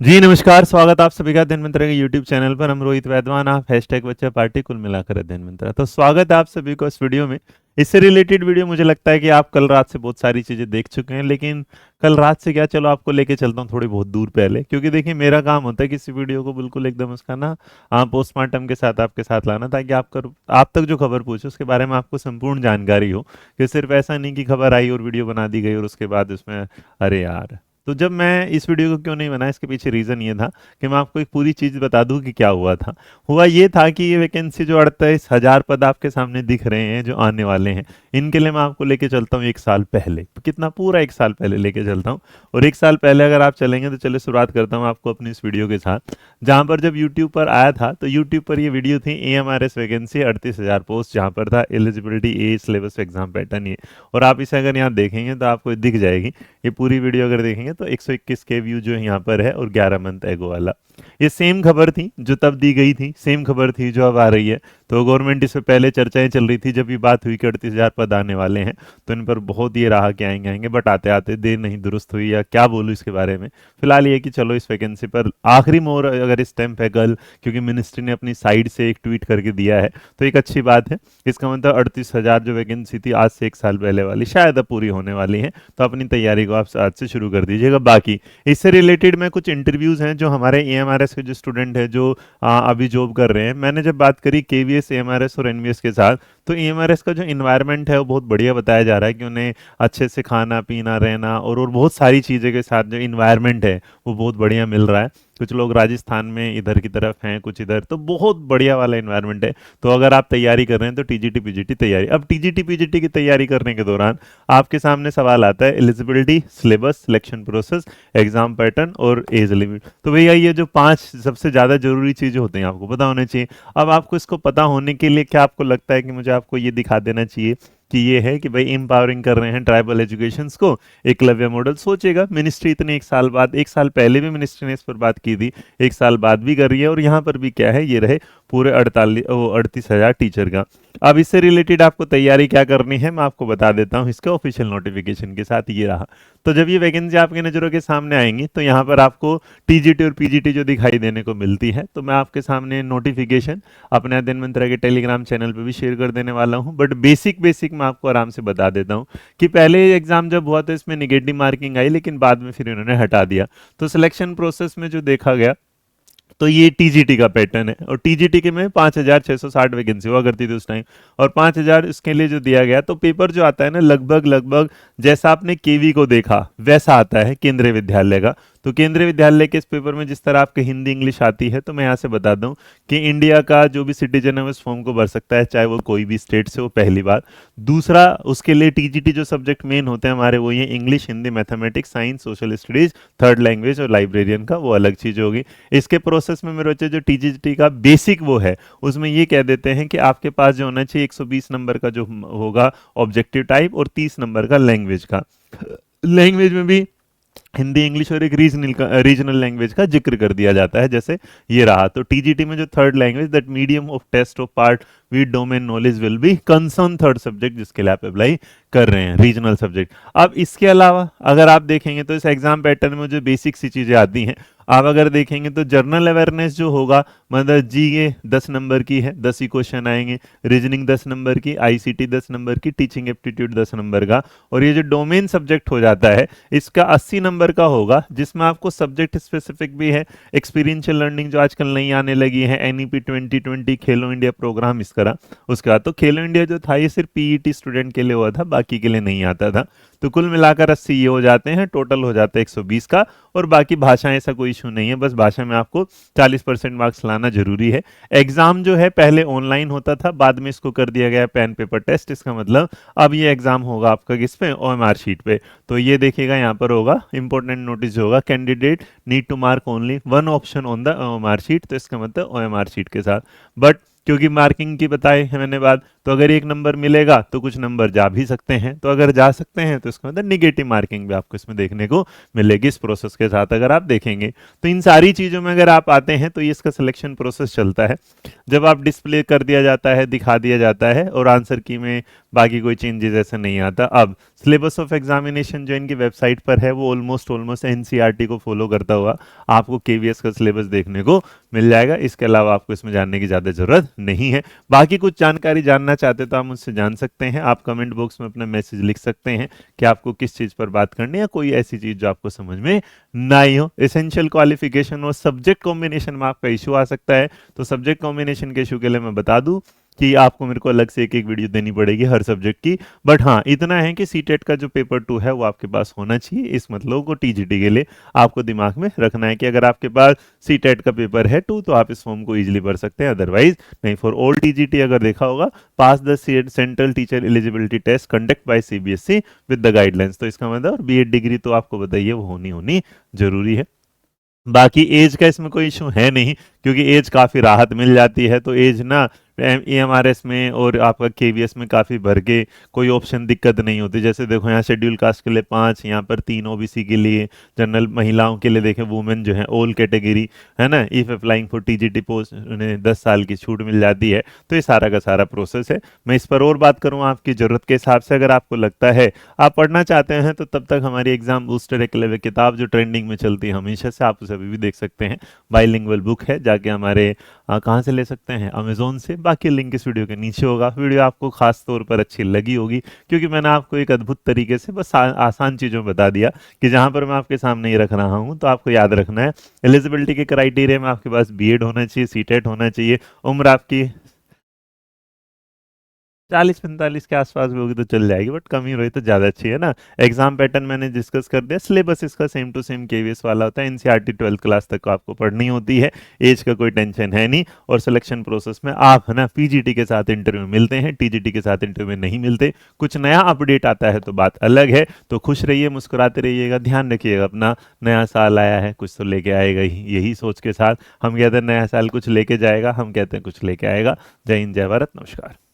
जी नमस्कार, स्वागत आप सभी का अध्ययन मंत्रा के यूट्यूब चैनल पर। हम रोहित वैद्वान, आप हैशटैग बच्चा पार्टी कुल मिलाकर अध्ययन मंत्रा। तो स्वागत है आप सभी को इस वीडियो में। इससे रिलेटेड वीडियो मुझे लगता है कि आप कल रात से बहुत सारी चीज़ें देख चुके हैं, लेकिन कल रात से क्या, चलो आपको लेके चलता हूँ थोड़ी बहुत दूर पहले, क्योंकि देखिए मेरा काम होता है किसी वीडियो को बिल्कुल एकदम उसका ना पोस्टमार्टम के साथ आपके साथ लाना, ताकि आप तक जो खबर पहुंचे उसके बारे में आपको संपूर्ण जानकारी हो, कि सिर्फ ऐसा नहीं कि खबर आई और वीडियो बना दी गई और उसके बाद उसमें अरे यार। तो जब मैं इस वीडियो को क्यों नहीं बनाया, इसके पीछे रीज़न ये था कि मैं आपको एक पूरी चीज़ बता दूं कि क्या हुआ था। हुआ ये था कि ये वैकेंसी जो 48,000 पद आपके सामने दिख रहे हैं जो आने वाले हैं, इनके लिए मैं आपको लेके चलता हूँ एक साल पहले। कितना, पूरा एक साल पहले लेके चलता हूँ। और एक साल पहले अगर आप चलेंगे तो चलिए शुरुआत करता हूँ आपको अपनी इस वीडियो के साथ, जहाँ पर जब यूट्यूब पर आया था तो यूट्यूब पर ये वीडियो थी AMRS वैकेंसी 38,000 पोस्ट, जहाँ पर था eligibility age syllabus exam pattern ये। और आप इसे अगर यहाँ देखेंगे तो आपको दिख जाएगी ये पूरी वीडियो। अगर देखेंगे तो 121 के व्यू जो यहाँ पर है और 11 मंथ एगो वाला। ये सेम खबर थी जो तब दी गई थी, सेम खबर थी जो अब आ रही है। तो गवर्नमेंट इस पे पहले चर्चाएं चल रही थी जब ये बात हुई कि 38,000 पद आने वाले हैं, तो इन पर बहुत ये रहा कि आएंगे आएंगे, बट आते आते देर नहीं दुरुस्त हुई, या क्या बोलूँ इसके बारे में। फिलहाल ये कि चलो इस वैकेंसी पर आखिरी मोहर अगर स्टैंप है कल, क्योंकि मिनिस्ट्री ने अपनी साइड से एक ट्वीट करके दिया है, तो एक अच्छी बात है। इसका मतलब 38,000 जो वैकेंसी थी आज से एक साल पहले वाली शायद अब पूरी होने वाली है। तो अपनी तैयारी को आप आज से शुरू कर दीजिएगा। बाकी इससे रिलेटेड मैं कुछ इंटरव्यूज हैं जो हमारे AMRS के जो स्टूडेंट हैं जो अभी जॉब कर रहे हैं, मैंने जब बात करी KVS AMRS और NVS के साथ, तो AMRS का जो इन्वायरमेंट है वो बहुत बढ़िया बताया जा रहा है कि उन्हें अच्छे से खाना पीना रहना और बहुत सारी चीज़ें के साथ जो इन्वायरमेंट है वो बहुत बढ़िया मिल रहा है। कुछ लोग राजस्थान में इधर की तरफ हैं, कुछ इधर, तो बहुत बढ़िया वाला इन्वायरमेंट है। तो अगर आप तैयारी कर रहे हैं तो TGT PGT तैयारी। अब TGT PGT की तैयारी करने के दौरान आपके सामने सवाल आता है eligibility, syllabus, selection process, exam pattern और एज लिमिट। तो भैया ये जो 5 सबसे ज़्यादा जरूरी चीज़ें होती हैं आपको पता होने चाहिए। अब आपको इसको पता होने के लिए क्या आपको लगता है कि मुझे आपको ये दिखा देना चाहिए कि ये है कि भाई एम्पावरिंग कर रहे हैं ट्राइबल एजुकेशंस को, एकलव्य मॉडल। सोचेगा मिनिस्ट्री इतने एक साल बाद, एक साल पहले भी मिनिस्ट्री ने इस पर बात की थी, एक साल बाद भी कर रही है, और यहाँ पर भी क्या है, ये रहे पूरे 38,000 टीचर का। अब इससे रिलेटेड आपको तैयारी क्या करनी है मैं आपको बता देता हूँ इसके ऑफिशियल नोटिफिकेशन के साथ, ये रहा। तो जब ये वैकेंसी आपकी नज़रों के सामने आएंगी तो यहाँ पर आपको TGT और PGT जो दिखाई देने को मिलती है, तो मैं आपके सामने नोटिफिकेशन अपने अध्ययन मंत्रा के टेलीग्राम चैनल पे भी शेयर कर देने वाला हूँ। बट बेसिक बेसिक मैं आपको आराम से बता देता हूँ कि पहले एग्जाम जब हुआ तो इसमें निगेटिव मार्किंग आई, लेकिन बाद में फिर इन्होंने हटा दिया। तो सिलेक्शन प्रोसेस में जो देखा गया, तो ये TGT का पैटर्न है, और TGT के में 5,660 वैकेंसी हुआ करती थी उस टाइम, और 5,000 इसके लिए जो दिया गया। तो पेपर जो आता है ना, लगभग लगभग जैसा आपने KV को देखा वैसा आता है केंद्रीय विद्यालय का। तो केंद्रीय विद्यालय के इस पेपर में जिस तरह आपके हिंदी इंग्लिश आती है, तो मैं यहाँ से बता दूं कि इंडिया का जो भी सिटीजन है वो इस फॉर्म को भर सकता है, चाहे वो कोई भी स्टेट से हो, पहली बात। दूसरा, उसके लिए TGT जो सब्जेक्ट मेन होते हैं हमारे, वो ये English, Hindi, mathematics, science, social studies, third language और लाइब्रेरियन का, वो अलग चीज़ होगी। इसके प्रोसेस में मेरे बच्चे जो TGT का बेसिक वो है, उसमें ये कह देते हैं कि आपके पास जो होना चाहिए 120 नंबर का जो होगा ऑब्जेक्टिव टाइप, और 30 नंबर का लैंग्वेज का। लैंग्वेज में भी हिंदी, इंग्लिश और एक रीजनल लैंग्वेज का जिक्र कर दिया जाता है, जैसे ये रहा। तो TGT में जो third language, that medium of test of part with domain knowledge will be concern third subject, जिसके लिए आप अप्लाई कर रहे हैं, रीजनल सब्जेक्ट। अब इसके अलावा अगर आप देखेंगे तो इस एग्जाम पैटर्न में जो बेसिक सी चीजें आती हैं, आप अगर देखेंगे तो जनरल अवेयरनेस जो होगा, मतलब GK 10 नंबर की है, 10 ही क्वेश्चन आएंगे। रीजनिंग 10 नंबर की, ICT 10 नंबर की, टीचिंग एप्टीट्यूड 10 नंबर का। और ये जो डोमेन सब्जेक्ट हो जाता है, इसका 80 नंबर का होगा, जिसमें आपको सब्जेक्ट स्पेसिफिक भी है, एक्सपीरियंशियल लर्निंग जो आजकल नई आने लगी है, NEP 2020, खेलो इंडिया प्रोग्राम, इस तरह। उसके बाद तो खेलो इंडिया जो था ये सिर्फ PET स्टूडेंट के लिए हुआ था, बाकी के लिए नहीं आता था। तो कुल मिलाकर 80 ये हो जाते हैं, टोटल हो जाता है 120 का। और बाकी भाषाएं, ऐसा कोई इशू नहीं है, बस भाषा में आपको 40% मार्क्स लाना जरूरी है। एग्जाम जो है पहले ऑनलाइन होता था, बाद में इसको कर दिया गया पेन पेपर टेस्ट। इसका मतलब अब ये एग्जाम होगा आपका किस पे, OMR शीट पे। तो ये देखिएगा यहाँ पर होगा इंपॉर्टेंट नोटिस जो होगा, candidate need to mark only one option on the OMR sheet. तो इसका मतलब OMR शीट के साथ, बट क्योंकि मार्किंग की बताई है मैंने बात, तो अगर एक नंबर मिलेगा तो कुछ नंबर जा भी सकते हैं, तो अगर जा सकते हैं तो इसका मतलब निगेटिव मार्किंग भी आपको इसमें देखने को मिलेगी इस प्रोसेस के साथ अगर आप देखेंगे। तो इन सारी चीज़ों में अगर आप आते हैं तो ये इसका सिलेक्शन प्रोसेस चलता है। जब आप डिस्प्ले कर दिया जाता है, दिखा दिया जाता है और आंसर की में बाकी कोई चेंजेस ऐसे नहीं आता। अब सिलेबस ऑफ एग्जामिनेशन जो इनकी वेबसाइट पर है वो ऑलमोस्ट एनसीईआरटी को फॉलो करता हुआ आपको केवीएस का सिलेबस देखने को मिल जाएगा। इसके अलावा आपको इसमें जानने की ज़्यादा ज़रूरत नहीं है। बाकी कुछ जानकारी जानना चाहते तो आप मुझसे जान सकते हैं। आप कमेंट बॉक्स में अपना मैसेज लिख सकते हैं कि आपको किस चीज़ पर बात करनी है या कोई ऐसी चीज़ जो आपको समझ में ना आई हो। एसेंशियल क्वालिफिकेशन और सब्जेक्ट कॉम्बिनेशन में आपका इशू आ सकता है, तो सब्जेक्ट कॉम्बिनेशन के इशू के लिए मैं बता दूं कि आपको मेरे को अलग से एक एक वीडियो देनी पड़ेगी हर सब्जेक्ट की। बट हाँ, इतना है कि सीटेट का जो पेपर 2 है वो आपके पास होना चाहिए। इस मतलब को टीजीटी के लिए आपको दिमाग में रखना है कि अगर आपके पास सीटेट का पेपर है 2 तो आप इस फॉर्म को इजीली भर सकते हैं, अदरवाइज नहीं। फॉर ऑल टीजीटी अगर देखा होगा, pass the central teacher eligibility test conduct by CBSE with the guidelines, तो इसका मतलब बीएड डिग्री तो आपको बताइए वो होनी जरूरी है। बाकी एज का इसमें कोई इशू है नहीं, क्योंकि एज काफ़ी राहत मिल जाती है। तो एज ना एएमआरएस में और आपका केवीएस में काफ़ी भर के कोई ऑप्शन दिक्कत नहीं होती। जैसे देखो यहाँ शेड्यूल कास्ट के लिए 5, यहाँ पर 3 ओबीसी के लिए, जनरल महिलाओं के लिए देखें वुमेन जो है ऑल कैटेगरी है ना, if applying for TGT post उन्हें 10 साल की छूट मिल जाती है। तो ये सारा का सारा प्रोसेस है। मैं इस पर और बात करूँ आपकी ज़रूरत के हिसाब से, अगर आपको लगता है आप पढ़ना चाहते हैं तो तब तक हमारी एग्जाम बूस्टर एकलव्य किताब जो ट्रेंडिंग में चलती है हमेशा से, आप उसे अभी भी देख सकते हैं। बाइलिंगुअल बुक है, जाके हमारे कहाँ से ले सकते हैं, अमेजोन से। बाकी लिंक इस वीडियो के नीचे होगा। वीडियो आपको खास तौर पर अच्छी लगी होगी क्योंकि मैंने आपको एक अद्भुत तरीके से बस आसान चीज़ों में बता दिया कि जहाँ पर मैं आपके सामने ही रख रहा हूँ। तो आपको याद रखना है एलिजिबिलिटी के क्राइटेरिया में आपके पास बीएड होना चाहिए, सीटेट होना चाहिए, उम्र आपकी 40-45 के आसपास भी होगी तो चल जाएगी, बट कम ही रही तो ज़्यादा अच्छी है ना। एग्जाम पैटर्न मैंने डिस्कस कर दिया। सिलेबस इसका सेम टू सेम केवीएस वाला होता है। एनसीईआरटी 12th क्लास तक आपको पढ़नी होती है। एज का कोई टेंशन है नहीं। और सिलेक्शन प्रोसेस में आप है ना पीजीटी के साथ इंटरव्यू मिलते हैं, टीजीटी के साथ इंटरव्यू नहीं मिलते। कुछ नया अपडेट आता है तो बात अलग है। तो खुश रहिए, मुस्कुराते रहिएगा, ध्यान रखिएगा अपना। नया साल आया है, कुछ तो लेके आएगा ही, यही सोच के साथ हम कहते हैं नया साल कुछ लेके जाएगा, हम कहते हैं कुछ लेके आएगा। जय हिंद, जय भारत, नमस्कार।